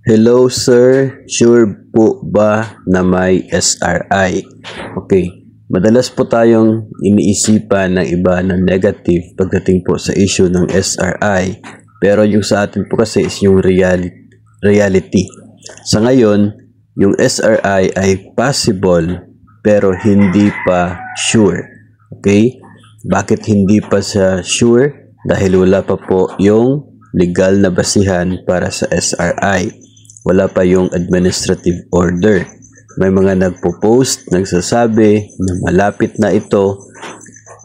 Hello sir, sure po ba na may SRI? Okay, madalas po tayong iniisipan ng iba na negative pagdating po sa issue ng SRI. Pero yung sa atin po kasi is yung reality. Sa ngayon, yung SRI ay possible pero hindi pa sure. Okay? Bakit hindi pa siya sure? Dahil wala pa po yung legal na basihan para sa SRI. Wala pa yung administrative order. May mga nagpo-post, nagsasabi na malapit na ito.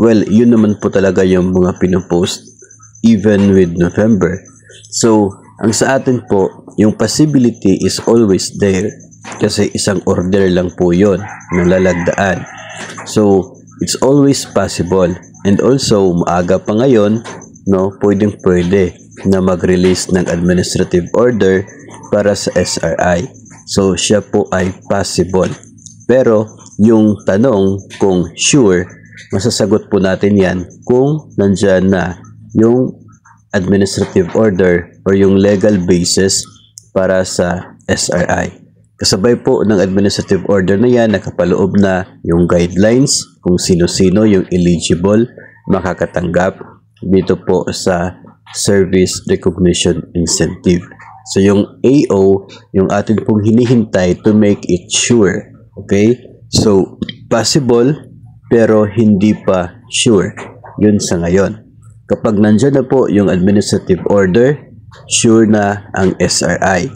Well, yun naman po talaga yung mga pinopost even with November. So, ang sa atin po, yung possibility is always there kasi isang order lang po yun ng lalagdaan. So, it's always possible. And also, maaga pa ngayon, no, pwede na mag-release ng administrative order para sa SRI. So, siya po ay possible. Pero, yung tanong kung sure, masasagot po natin yan kung nandyan na yung administrative order or yung legal basis para sa SRI. Kasabay po ng administrative order na yan, nakapaloob na yung guidelines kung sino-sino yung eligible makakatanggap dito po sa Service Recognition Incentive. So, yung AO, yung atin pong hinihintay to make it sure. Okay? So, possible, pero hindi pa sure. Yun sa ngayon. Kapag nandyan na po yung administrative order, sure na ang SRI.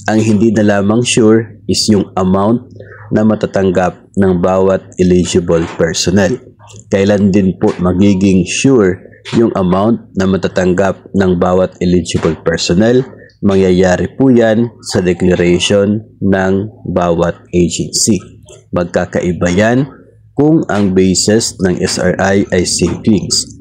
Ang hindi na lamang sure is yung amount na matatanggap ng bawat eligible personnel. Kailan din po magiging sure yung amount na matatanggap ng bawat eligible personnel? Mangyayari po yan sa declaration ng bawat agency. Magkakaiba yan kung ang basis ng SRI ay savings.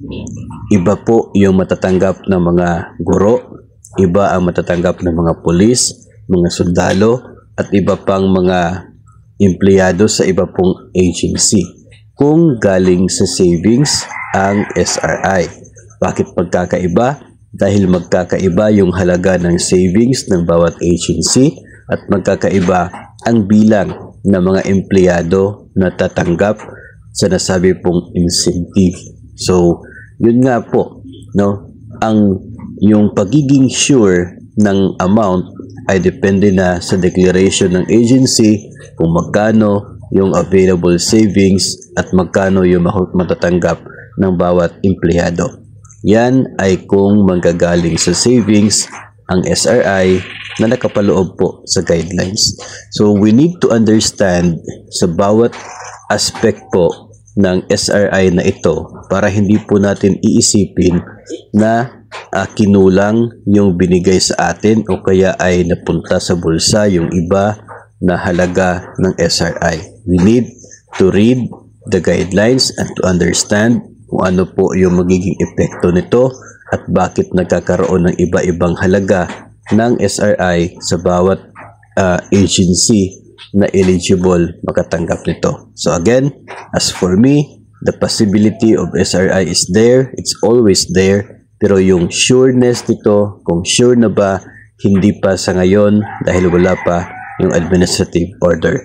Iba po yung matatanggap ng mga guro, iba ang matatanggap ng mga pulis, mga sundalo, at iba pang mga empleyado sa iba pong agency. Kung galing sa savings ang SRI. Bakit magkakaiba? Dahil magkakaiba yung halaga ng savings ng bawat agency at magkakaiba ang bilang ng mga empleyado na tatanggap sa nasabi pong incentive. So, yun nga po, no? Yung pagiging sure ng amount ay depende na sa declaration ng agency kung magkano yung available savings at magkano yung matatanggap ng bawat empleyado. Yan ay kung manggagaling sa savings ang SRI na nakapaloob po sa guidelines. So, we need to understand sa bawat aspect po ng SRI na ito para hindi po natin iisipin na kinulang yung binigay sa atin o kaya ay napunta sa bulsa yung iba na halaga ng SRI. We need to read the guidelines and to understand kung ano po yung magiging epekto nito at bakit nagkakaroon ng iba-ibang halaga ng SRI sa bawat agency na eligible makatanggap nito. So again, as for me, the possibility of SRI is there, it's always there, pero yung sureness nito, kung sure na ba, hindi pa sa ngayon dahil wala pa yung administrative order.